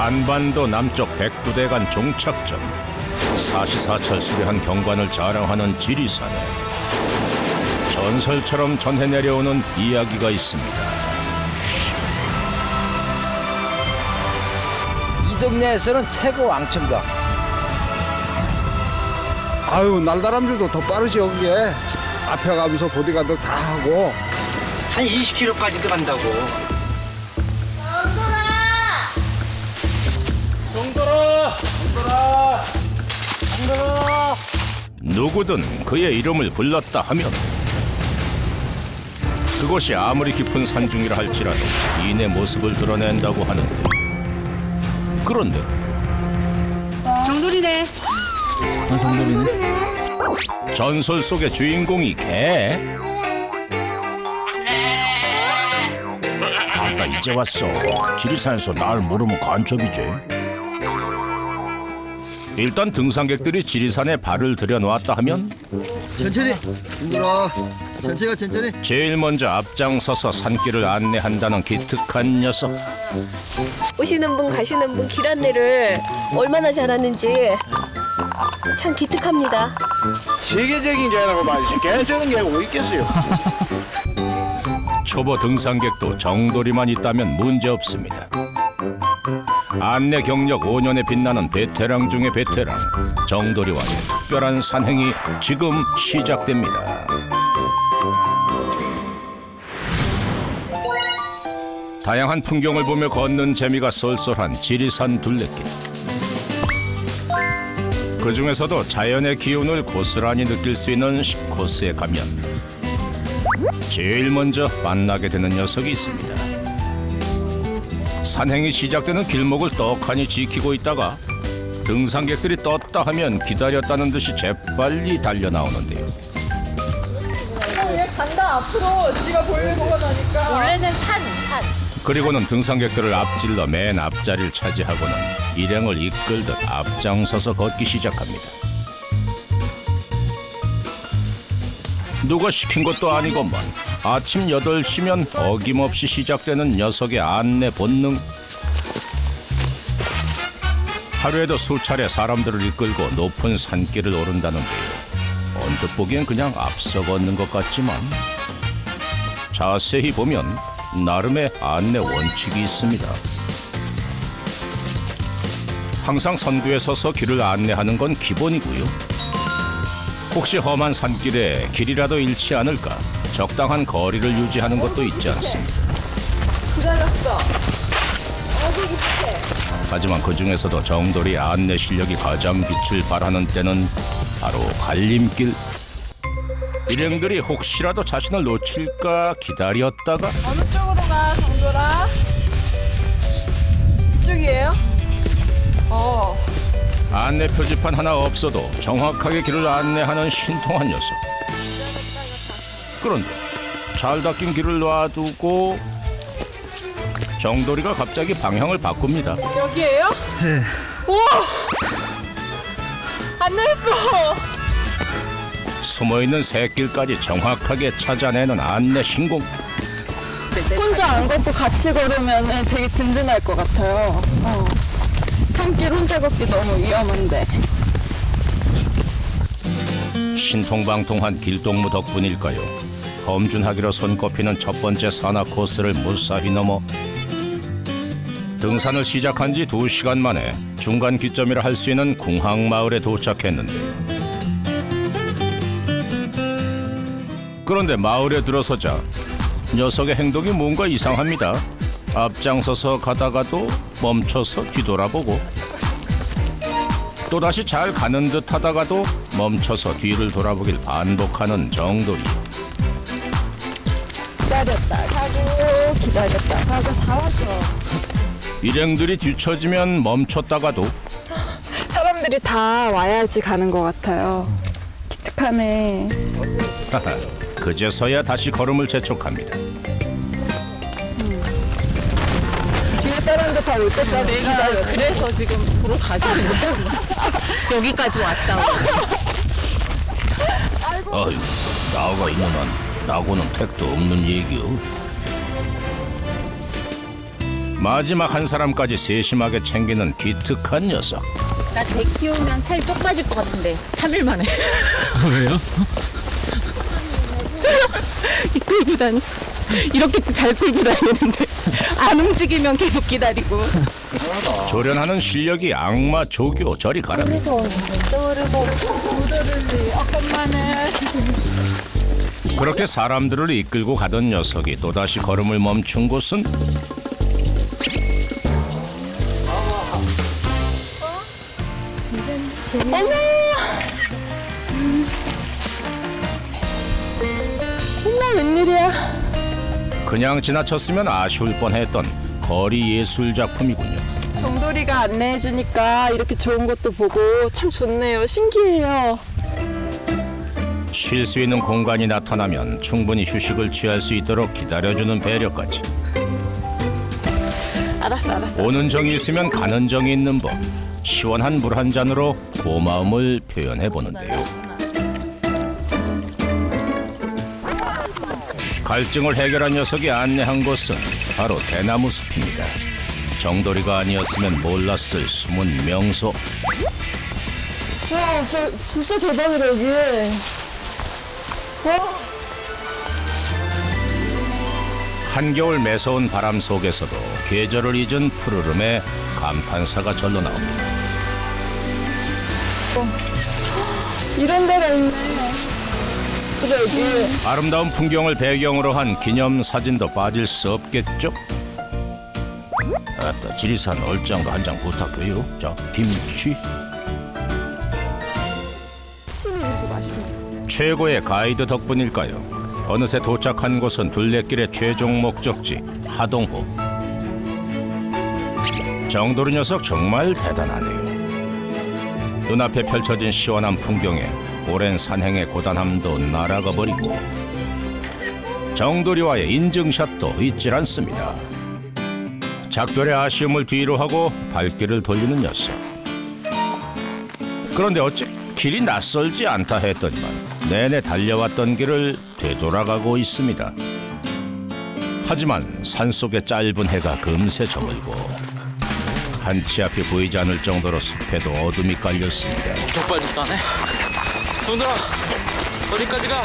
한반도 남쪽 백두대간 종착점, 사시사철 수려한 경관을 자랑하는 지리산에 전설처럼 전해 내려오는 이야기가 있습니다. 이 동네에서는 최고 왕초입니다. 아유, 날다람쥐도 더 빠르지 여기에. 앞에 가면서 보디가드 다 하고 한 20km까지도 간다고. 정돌아! 누구든 그의 이름을 불렀다 하면 그곳이 아무리 깊은 산중이라 할지라도 이내 모습을 드러낸다고 하는데, 그런데 정돌이네. 정돌이네. 전설 속의 주인공이 개? 아따 이제 왔어. 지리산에서 날 모르면 간첩이지. 일단 등산객들이 지리산에 발을 들여놓았다 하면 천천히 힘들어. 천천히. 제일 먼저 앞장서서 산길을 안내한다는 기특한 녀석. 오시는 분 가시는 분 길 안내를 얼마나 잘하는지 참 기특합니다. 세계적인 개라고 말이지. 개저는 개가 어디 있겠어요. 초보 등산객도 정돌이만 있다면 문제없습니다. 안내 경력 5년에 빛나는 베테랑 중의 베테랑, 정돌이와의 특별한 산행이 지금 시작됩니다. 다양한 풍경을 보며 걷는 재미가 쏠쏠한 지리산 둘레길. 그 중에서도 자연의 기운을 고스란히 느낄 수 있는 10코스에 가면 제일 먼저 만나게 되는 녀석이 있습니다. 산행이 시작되는 길목을 떡하니 지키고 있다가 등산객들이 떴다 하면 기다렸다는 듯이 재빨리 달려 나오는데요. 간다 앞으로. 지가 보이고 가니까. 원래는 산. 그리고는 등산객들을 앞질러 맨 앞자리를 차지하고는 일행을 이끌듯 앞장서서 걷기 시작합니다. 누가 시킨 것도 아니건만 아침 8시면 어김없이 시작되는 녀석의 안내 본능. 하루에도 수차례 사람들을 이끌고 높은 산길을 오른다는데요. 언뜻 보기엔 그냥 앞서 걷는 것 같지만 자세히 보면 나름의 안내 원칙이 있습니다. 항상 선두에 서서 길을 안내하는 건 기본이고요. 혹시 험한 산길에 길이라도 잃지 않을까 적당한 거리를 유지하는 것도 있지 않습니다. 기다렸어. 하지만 그 중에서도 정돌이 안내 실력이 가장 빛을 발하는 때는 바로 갈림길. 일행들이 혹시라도 자신을 놓칠까 기다렸다가 어느 쪽으로 가, 정돌아? 이쪽이에요? 안내 표지판 하나 없어도 정확하게 길을 안내하는 신통한 녀석. 그런데 잘 닦인 길을 놔두고 정돌이가 갑자기 방향을 바꿉니다. 여기에요? 네. 우와! 안내했어! 숨어있는 새길까지 정확하게 찾아내는 안내 신공. 혼자 안 걷고 같이 걸으면 되게 든든할 것 같아요. 산길 혼자 걷기 너무 위험한데. 신통방통한 길동무 덕분일까요? 험준하기로 손꼽히는 첫 번째 산악 코스를 무사히 넘어 등산을 시작한 지 2시간 만에 중간 기점이라 할 수 있는 궁항마을에 도착했는데요. 그런데 마을에 들어서자 녀석의 행동이 뭔가 이상합니다. 앞장서서 가다가도 멈춰서 뒤돌아보고 또다시 잘 가는 듯 하다가도 멈춰서 뒤를 돌아보길 반복하는 정돌이. 기다렸다 가고 기다렸다 가고 다 왔어. 일행들이 뒤처지면 멈췄다가도 사람들이 다 와야지 가는 것 같아요. 기특하네. 그제서야 다시 걸음을 재촉합니다. 뒤에 사람들 다 올 때까지 기다려. 그래서 지금 보러 가지 여기까지 왔다고. 어휴, 나가 있는 한 나고는 택도 없는 얘기요. 마지막 한 사람까지 세심하게 챙기는 기특한 녀석. 나 개 키우면 살 쪽 빠질 것 같은데 3일 만에. 왜요? 끌고 다니. 이렇게 잘 끌고 다니는데 안 움직이면 계속 기다리고. 조련하는 실력이 악마 조교. 저리 가라. 그렇게 사람들을 이끌고 가던 녀석이 또다시 걸음을 멈춘 곳은 엄마 웬일이야? 그냥 지나쳤으면 아쉬울 뻔했던 거리 예술 작품이군요. 정돌이가 안내해주니까 이렇게 좋은 것도 보고 참 좋네요. 신기해요. 쉴 수 있는 공간이 나타나면 충분히 휴식을 취할 수 있도록 기다려주는 배려까지. 알았어. 오는 정이 있으면 가는 정이 있는 법. 시원한 물 한 잔으로 고마움을 표현해 보는데요. 갈증을 해결한 녀석이 안내한 곳은 바로 대나무 숲입니다. 정돌이가 아니었으면 몰랐을 숨은 명소. 와, 진짜 대박이다 여기. 와. 한겨울 매서운 바람 속에서도 계절을 잊은 푸르름에 감탄사가 절로 나옵니다. 이런 데가 있네. 그래 여기. 아름다운 풍경을 배경으로 한 기념 사진도 빠질 수 없겠죠? 아따, 지리산 얼짱도 한 장 부탁해요. 자, 김치. 침이 이렇게 맛있네. 최고의 가이드 덕분일까요? 어느새 도착한 곳은 둘레길의 최종 목적지 하동호. 정돌이 녀석 정말 대단하네요. 눈앞에 펼쳐진 시원한 풍경에 오랜 산행의 고단함도 날아가 버리고 정돌이와의 인증샷도 잊질 않습니다. 작별의 아쉬움을 뒤로 하고 발길을 돌리는 녀석. 그런데 어찌 길이 낯설지 않다 했더니만 내내 달려왔던 길을 되돌아가고 있습니다. 하지만 산속의 짧은 해가 금세 저물고 한치 앞이 보이지 않을 정도로 숲에도 어둠이 깔렸습니다. 엄청 빨리 가네. 정돌아, 어디까지 가?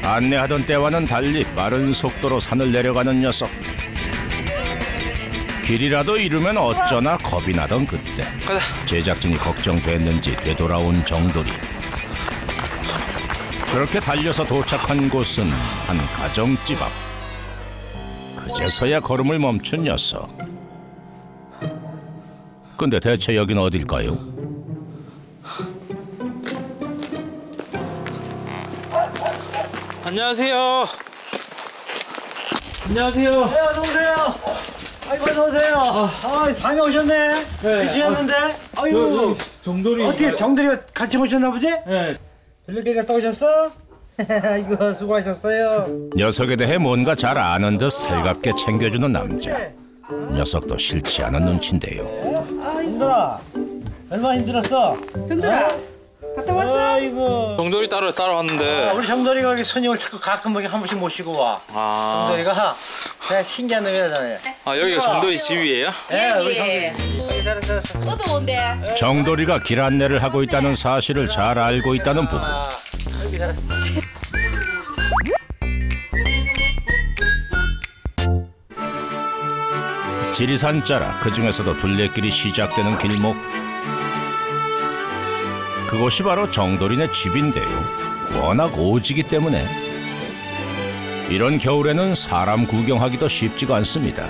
안내하던 때와는 달리 빠른 속도로 산을 내려가는 녀석. 길이라도 잃으면 어쩌나 겁이 나던 그때 가자. 제작진이 걱정됐는지 되돌아온 정돌이. 그렇게 달려서 도착한 곳은 한 가정집 앞. 그제서야 걸음을 멈춘 녀석. 근데 대체 여긴 어딜까요? 안녕하세요. 안녕하세요. 네, 어서 오세요. 아이고, 어서 오세요. 아, 밤에 오셨네. 늦으셨는데. 아이고, 정돌이. 어떻게 정들이 같이 오셨나 보지? 네. 들리길 갔다 오셨어? 아이고, 수고하셨어요. 녀석에 대해 뭔가 잘 아는 듯 살갑게 챙겨주는 남자. 녀석도 싫지 않은 눈치인데요. 힘들어. 얼마나 힘들었어? 정돌아, 갔다 왔어? 아이고. 정돌이 따라왔는데. 우리 정돌이가 여기 손님을 자꾸 가끔 한 번씩 모시고 와. 아. 정돌이가 그냥 신기한 놈이라잖아요. 아, 여기가 정돌이 집이에요? 예. 잘했어. 어두운데. 정돌이가 길 안내를 하고 있다는 사실을 잘 알고 있다는 부부. 여기 잘했어. 지리산 자라 그 중에서도 둘레길이 시작되는 길목. 그곳이 바로 정돌이네 집인데요. 워낙 오지기 때문에 이런 겨울에는 사람 구경하기도 쉽지가 않습니다.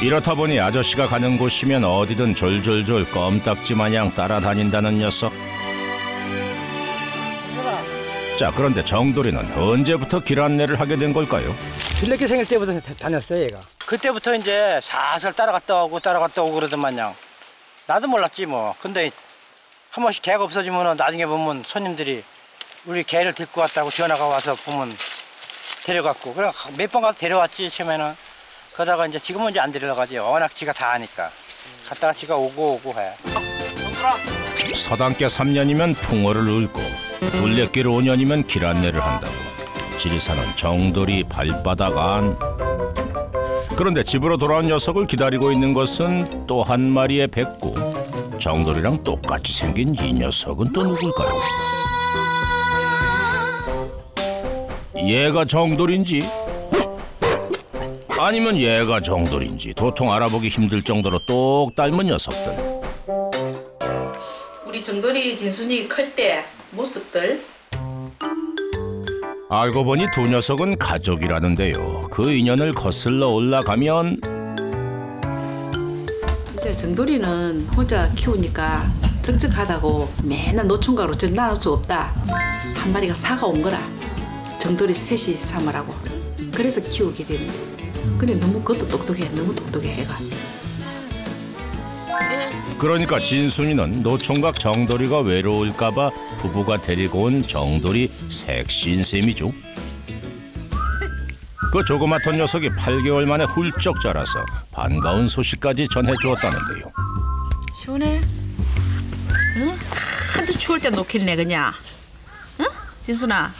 이렇다 보니 아저씨가 가는 곳이면 어디든 졸졸졸 껌딱지 마냥 따라다닌다는 녀석. 자, 그런데 정돌이는 언제부터 길 안내를 하게 된 걸까요? 둘레길 생길 때부터 다녔어요, 얘가. 그때부터 이제 살살 따라갔다 오고 그러더만요. 나도 몰랐지 뭐. 근데 한 번씩 개가 없어지면 나중에 보면 손님들이 우리 개를 데리고 왔다고 전화가 와서 보면 데려갔고. 그래 몇 번 가서 데려왔지 처음에는. 그러다가 이제 지금은 이제 안 데려가지. 워낙 지가 다 하니까. 갔다가 지가 오고 해. 서당께 3년이면 풍어를 읊고 둘레길 5년이면 길 안내를 한다고. 지리산은 정돌이 발바닥 안. 그런데 집으로 돌아온 녀석을 기다리고 있는 것은 또 한 마리의 백구. 정돌이랑 똑같이 생긴 이 녀석은 또 누굴까요? 얘가 정돌인지 아니면 얘가 정돌인지 도통 알아보기 힘들 정도로 똑 닮은 녀석들. 우리 정돌이 진순이 클 때 모습들. 알고 보니 두 녀석은 가족이라는데요. 그 인연을 거슬러 올라가면 근데 정돌이는 혼자 키우니까 적적하다고 맨날 노총각으로 전화할 수 없다. 한 마리가 사가 온 거라. 정돌이 셋이 삼으라고. 그래서 키우게 됐네. 근데 너무 그것도 똑똑해. 너무 똑똑해 애가. 그러니까 진순이는 노총각 정돌이가 외로울까봐 부부가 데리고 온 정돌이 색시인 셈이죠. 그 조그맣던 녀석이 8개월 만에 훌쩍 자라서 반가운 소식까지 전해주었다는데요. 시원해? 응? 한참 추울 때 놓겠네 그냥. 응? 진순아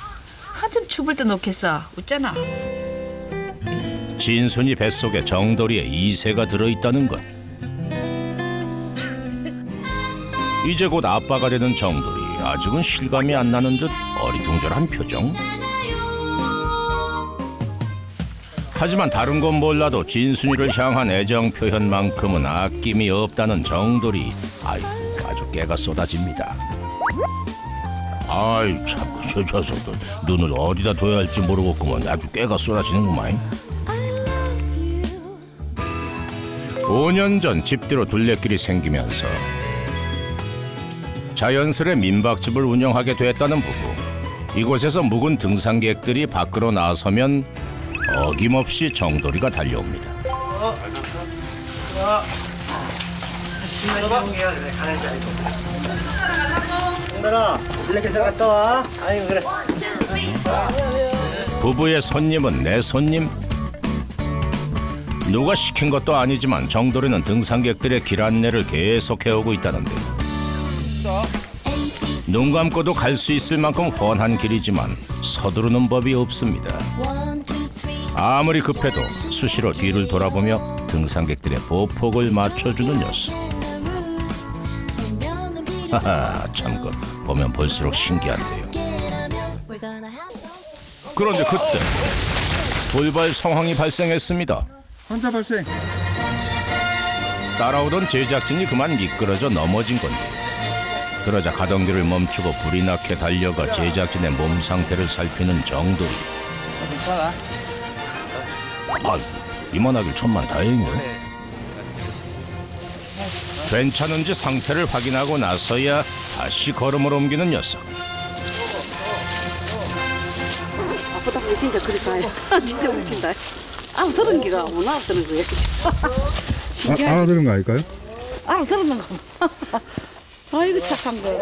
한참 추울 때 놓겠어. 웃잖아. 진순이 뱃속에 정돌이의 2세가 들어있다는 것. 이제 곧 아빠가 되는 정돌이 아직은 실감이 안 나는 듯 어리둥절한 표정. 하지만 다른 건 몰라도 진순이를 향한 애정 표현만큼은 아낌이 없다는 정돌이. 아이고 아주 깨가 쏟아집니다. 아이 참 저 녀석들 눈을 어디다 둬야 할지 모르겠구먼. 아주 깨가 쏟아지는구만. 5년 전 집뒤로 둘레길이 생기면서 자연스레 민박집을 운영하게 됐다는 부부. 이곳에서 묵은 등산객들이 밖으로 나서면 어김없이 정돌이가 달려옵니다. 정돌아, 블랙길 들어갔다 와. 아이고 그래. 부부의 손님은 내 손님. 누가 시킨 것도 아니지만 정돌이는 등산객들의 길 안내를 계속 해오고 있다는데. 눈 감고도 갈 수 있을 만큼 훤한 길이지만 서두르는 법이 없습니다. 아무리 급해도 수시로 뒤를 돌아보며 등산객들의 보폭을 맞춰주는 녀석. 하하, 참 그 보면 볼수록 신기한데요. 그런데 그때 돌발 상황이 발생했습니다. 환자 발생. 따라오던 제작진이 그만 미끄러져 넘어진 건데. 그러자 가던 길을 멈추고 불이 나게 달려가 제작진의 몸 상태를 살피는 정돌이. 아이고, 이만하길 천만 다행이네. 괜찮은지 상태를 확인하고 나서야 다시 걸음을 옮기는 녀석. 아프다 보니 진짜 그럴까요? 진짜 웃긴다. 알아들은 기가 못 알아들은 거예요. 알아들은 거 아닐까요? 알아들은 거. 아이고 착한 거.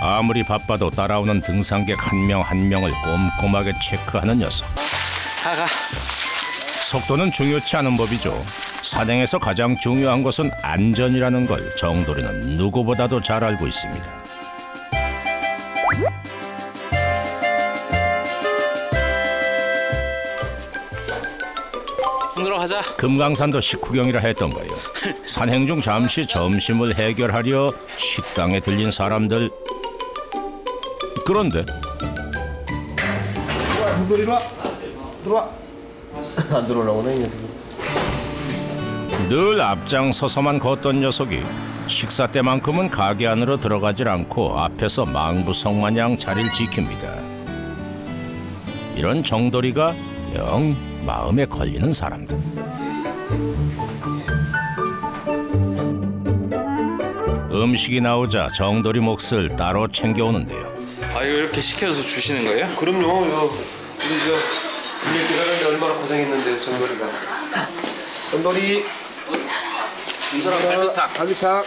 아무리 바빠도 따라오는 등산객 한 명 한 명을 꼼꼼하게 체크하는 녀석. 속도는 중요치 않은 법이죠. 산행에서 가장 중요한 것은 안전이라는 걸 정돌이는 누구보다도 잘 알고 있습니다. 가자. 금강산도 식후경이라 했던가요. 산행 중 잠시 점심을 해결하려 식당에 들린 사람들. 그런데 들어와. 안 들어오려고 이 녀석이. 늘 앞장서서만 걷던 녀석이 식사 때만큼은 가게 안으로 들어가질 않고 앞에서 망부성마냥 자리를 지킵니다. 이런 정돌이가 영 마음에 걸리는 사람들. 음식이 나오자 정돌이 몫을 따로 챙겨오는데요. 아, 이거 이렇게 시켜서 주시는 거예요? 그럼요. 우리 저 일길 하는데 얼마나 고생했는데요, 정돌이가. 정돌이. 갈비탕.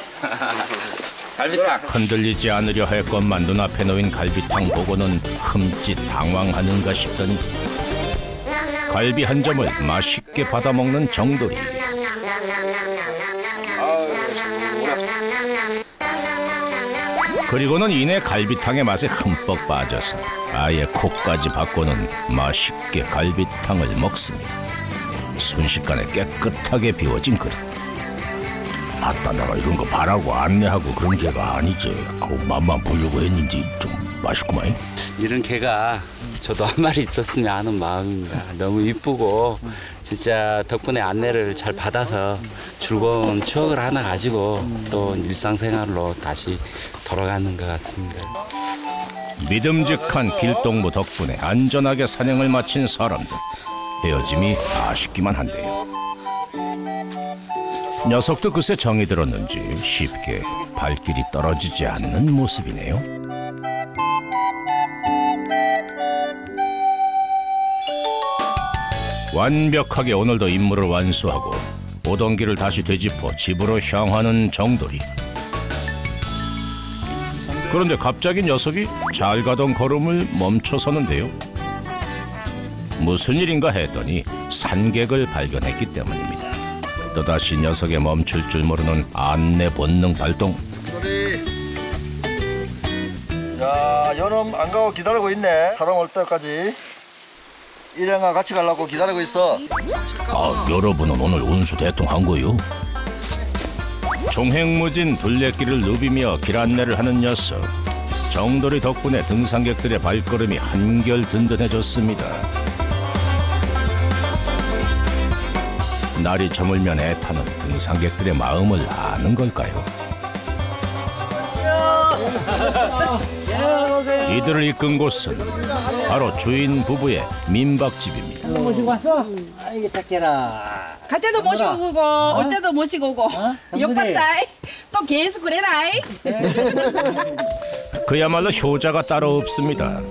갈비탕. 흔들리지 않으려 할 것만 눈앞에 놓인 갈비탕 보고는 흠칫 당황하는가 싶더니 갈비 한 점을 맛있게 받아먹는 정돌이. 그리고는 이내 갈비탕의 맛에 흠뻑 빠져서 아예 코까지 바꾸는 맛있게 갈비탕을 먹습니다. 순식간에 깨끗하게 비워진 그릇. 아따 내가 이런 거 바라고 안내하고 그런 게가 아니지. 맛만 보려고 했는지 좀 맛있구만. 이런 개가 저도 한 마리 있었으면 하는 마음입니다. 너무 이쁘고 진짜 덕분에 안내를 잘 받아서 즐거운 추억을 하나 가지고 또 일상생활로 다시 돌아가는 것 같습니다. 믿음직한 길동무 덕분에 안전하게 산행을 마친 사람들. 헤어짐이 아쉽기만 한데요. 녀석도 그새 정이 들었는지 쉽게 발길이 떨어지지 않는 모습이네요. 완벽하게 오늘도 임무를 완수하고 오던 길을 다시 되짚어 집으로 향하는 정돌이. 그런데 갑자기 녀석이 잘 가던 걸음을 멈춰서는데요. 무슨 일인가 했더니 산객을 발견했기 때문입니다. 또다시 녀석의 멈출 줄 모르는 안내 본능 발동. 야, 여름 안 가고 기다리고 있네. 사람 올 때까지. 일행과 같이 가려고 기다리고 있어. 아, 여러분은 오늘 운수 대통한 거요? 종횡무진 둘레길을 누비며 길 안내를 하는 녀석. 정돌이 덕분에 등산객들의 발걸음이 한결 든든해졌습니다. 날이 저물면 애타는 등산객들의 마음을 아는 걸까요? 이들을 이끈 곳은 바로 주인 부부의 민박집입니다. 모시고 왔어? 아이고 착해라. 갈 때도 모시고 오고 올 때도 모시고 오고 욕봤다. 또 계속 그래라. 그야말로 효자가 따로 없습니다.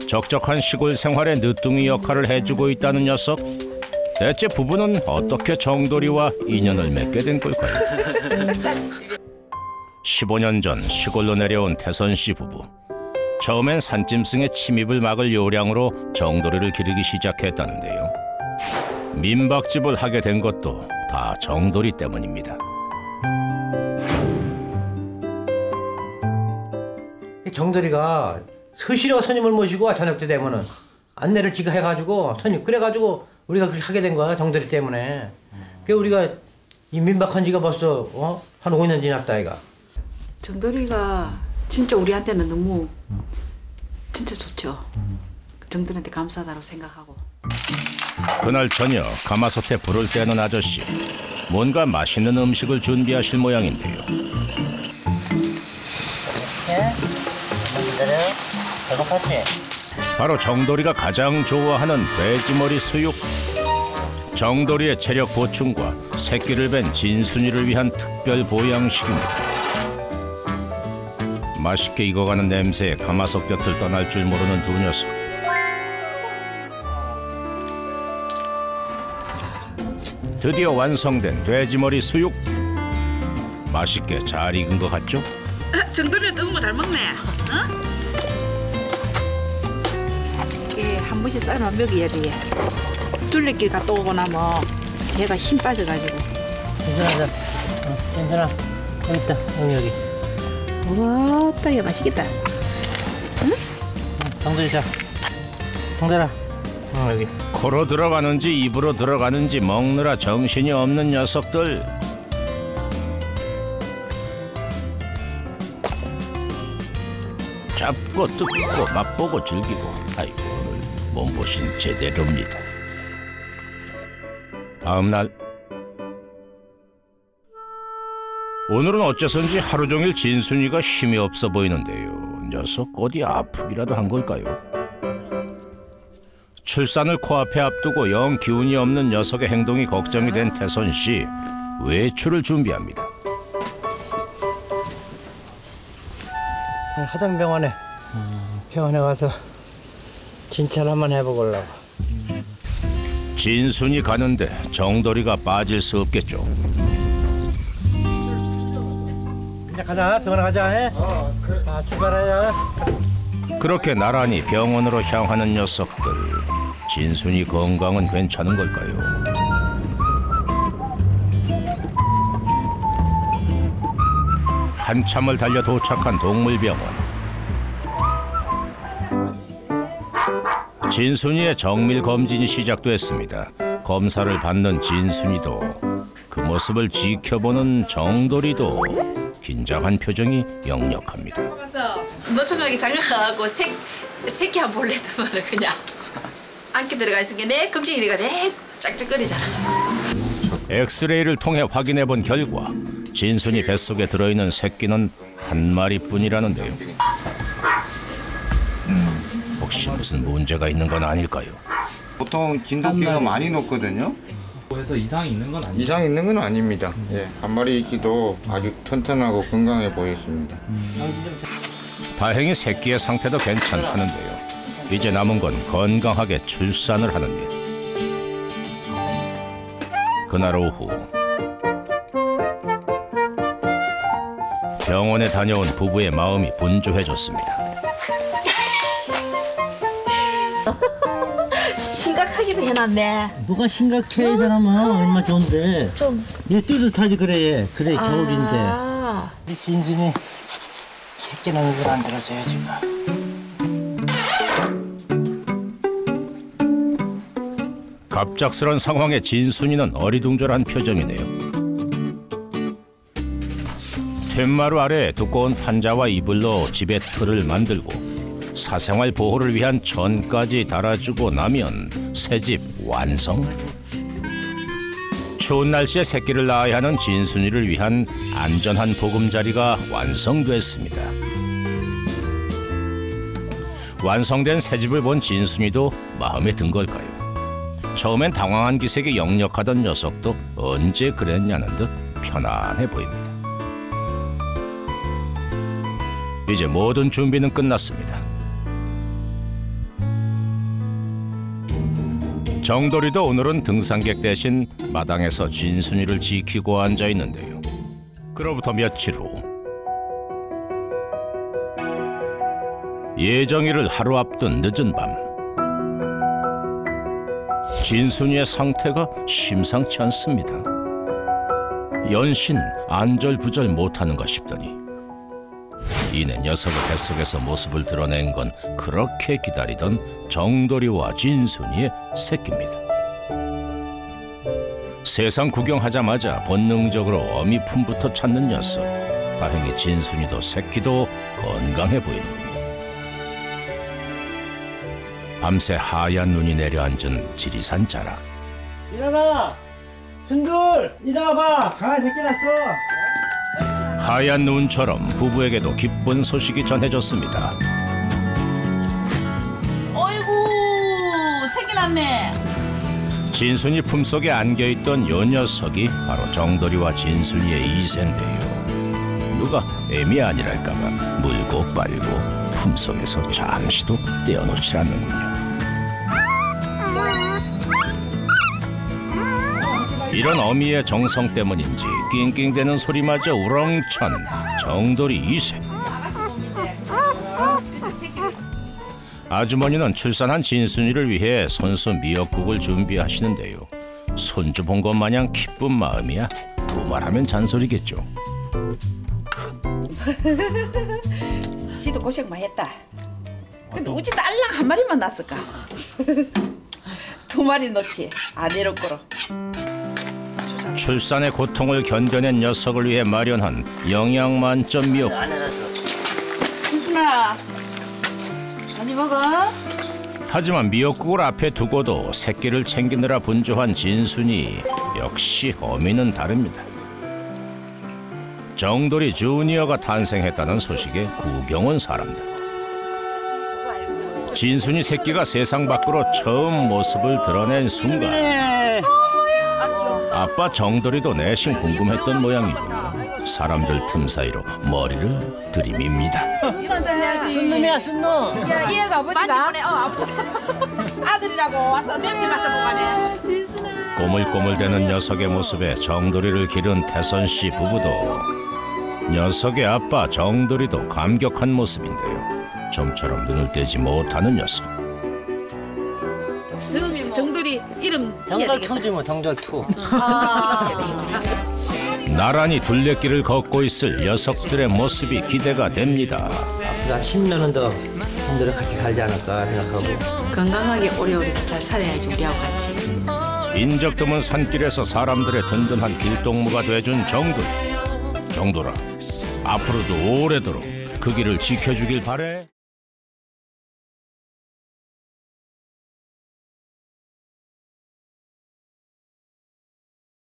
적적한 시골 생활의 늦둥이 역할을 해주고 있다는 녀석. 대체 부부는 어떻게 정돌이와 인연을 맺게 된 걸까요? 15년 전 시골로 내려온 태선 씨 부부. 처음엔 산짐승의 침입을 막을 요량으로 정돌이를 기르기 시작했다는데요. 민박집을 하게 된 것도 다 정돌이 때문입니다. 정돌이가 서시려 스님을 모시고 저녁 때 되면은 안내를 지가 해가지고 스님 그래가지고 우리가 그렇게 하게 된 거야. 정돌이 때문에. 그 우리가 이 민박한 지가 벌써 한 5년 지났다 아이가. 정돌이가 진짜 우리한테는 너무 진짜 좋죠. 정돌이한테 감사하다고 생각하고. 그날 저녁 가마솥에 불을 떼는 아저씨. 뭔가 맛있는 음식을 준비하실 모양인데요. 기다려. 배고팠지? 바로 정돌이가 가장 좋아하는 돼지머리 수육. 정돌이의 체력 보충과 새끼를 뵌 진순이를 위한 특별 보양식입니다. 맛있게 익어가는 냄새에 가마솥 곁을 떠날 줄 모르는 두 녀석. 드디어 완성된 돼지머리 수육. 맛있게 잘 익은 것 같죠? 정돌이는 뜨거운 거 잘 먹네. 이게 한 번씩 삶아 먹여야 돼. 둘레길 갔다 오고 나면 제가 힘 빠져가지고. 괜찮아. 괜찮아. 여기 있다. 여기. 우와, 딸기 맛있겠다. 응? 정돌이 자. 정돌아. 여기. 코로 들어가는지 입으로 들어가는지 먹느라 정신이 없는 녀석들. 잡고 뜯고 맛보고 즐기고. 아이고 오늘 몸보신 제대로입니다. 다음 날. 오늘은 어째선지 하루 종일 진순이가 힘이 없어 보이는데요. 녀석 어디 아프기라도 한 걸까요? 출산을 코앞에 앞두고 영 기운이 없는 녀석의 행동이 걱정이 된 태선 씨. 외출을 준비합니다. 하장병원에 병원에 가서 진찰 한번 해보려고. 진순이 가는데 정돌이가 빠질 수 없겠죠. 이제 가자. 병원에 가자. 해. 그래. 자, 출발하자. 그렇게 나란히 병원으로 향하는 녀석들. 진순이 건강은 괜찮은 걸까요? 한참을 달려 도착한 동물병원. 진순이의 정밀 검진이 시작됐습니다. 검사를 받는 진순이도 그 모습을 지켜보는 정돌이도 긴장한 표정이 역력합니다. 노총각이 장가가고 새끼 한 볼래도 말을 그냥 안기 들어가 있으니까 내 걱정이니까 내 짝짝거리잖아. 엑스레이를 통해 확인해 본 결과 진순이 뱃속에 들어있는 새끼는 한 마리뿐이라는데요. 혹시 무슨 문제가 있는 건 아닐까요? 보통 진돗개가 많이 녹거든요. 그래서 이상이 있는 건 아니에요? 이상 있는 건 아닙니다. 예, 한 마리끼도 아주 튼튼하고 건강해 보였습니다. 다행히 새끼의 상태도 괜찮다는데요. 이제 남은 건 건강하게 출산을 하는 일. 그날 오후 병원에 다녀온 부부의 마음이 분주해졌습니다. 심각하기도 해놨네. 뭐가 심각해, 이 사람아. 얼마 좋은데. 얘 띠듯하지, 그래, 얘. 그래, 겨울인데. 이 진순이 새끼는 이걸 안 들어줘요, 지금. 갑작스런 상황에 진순이는 어리둥절한 표정이네요. 툇마루 아래 두꺼운 판자와 이불로 집에 틀을 만들고 사생활 보호를 위한 전까지 달아주고 나면 새집 완성. 추운 날씨에 새끼를 낳아야 하는 진순이를 위한 안전한 보금자리가 완성됐습니다. 완성된 새집을 본 진순이도 마음에 든 걸까요? 처음엔 당황한 기색이 역력하던 녀석도 언제 그랬냐는 듯 편안해 보입니다. 이제 모든 준비는 끝났습니다. 정돌이도 오늘은 등산객 대신 마당에서 진순이를 지키고 앉아 있는데요. 그로부터 며칠 후 예정일을 하루 앞둔 늦은 밤, 진순이의 상태가 심상치 않습니다. 연신 안절부절 못하는가 싶더니 이내 녀석의 뱃속에서 모습을 드러낸 건 그렇게 기다리던 정돌이와 진순이의 새끼입니다. 세상 구경하자마자 본능적으로 어미 품부터 찾는 녀석. 다행히 진순이도 새끼도 건강해 보이는군요. 밤새 하얀 눈이 내려앉은 지리산 자락. 일어나! 순돌! 일어나봐! 강아지 새끼 났어! 하얀 눈처럼 부부에게도 기쁜 소식이 전해졌습니다. 어이구 새끼 났네. 진순이 품속에 안겨있던 요 녀석이 바로 정돌이와 진순이의 이세인데요. 누가 애미 아니랄까봐 물고 빨고 품속에서 잠시도 떼어놓지 않는군요. 이런 어미의 정성 때문인지 낑낑대는 소리마저 우렁찬 정돌이 2세. 아주머니는 출산한 진순이를 위해 손수 미역국을 준비하시는데요. 손주 본 것 마냥 기쁜 마음이야 두말하면 잔소리겠죠. 지도 고생 많이 했다. 근데 어찌 딸랑 한 마리만 낳았을까? 2마리 넣지 안 이렇고로. 출산의 고통을 견뎌낸 녀석을 위해 마련한 영양 만점 미역국. 진순아 많이 먹어. 하지만 미역국을 앞에 두고도 새끼를 챙기느라 분주한 진순이 역시 어미는 다릅니다. 정돌이 주니어가 탄생했다는 소식에 구경 온 사람들. 진순이 새끼가 세상 밖으로 처음 모습을 드러낸 순간 아빠 정돌이도 내심 궁금했던 모양이군요. 사람들 틈 사이로 머리를 들이밉니다. 순놈이야, 순놈. 야, 얘가 아버지가? 아버지. 아들이라고 와서 냄새 맡아보가네. 꼬물꼬물대는 녀석의 모습에 정돌이를 기른 태선 씨 부부도 녀석의 아빠 정돌이도 감격한 모습인데요. 좀처럼 눈을 떼지 못하는 녀석. 정돌이 이름 지어야 되겠다. 정돌2지 뭐, 정돌2. 아, 나란히 둘레길을 걷고 있을 녀석들의 모습이 기대가 됩니다. 앞으로 10년은 더 형들을 같이 살지 않을까 생각하고. 건강하게 오래오래 잘 살아야지 우리하고 같이. 인적 드문 산길에서 사람들의 든든한 길동무가 돼준 정돌이. 정돌아, 앞으로도 오래도록 그 길을 지켜주길 바래.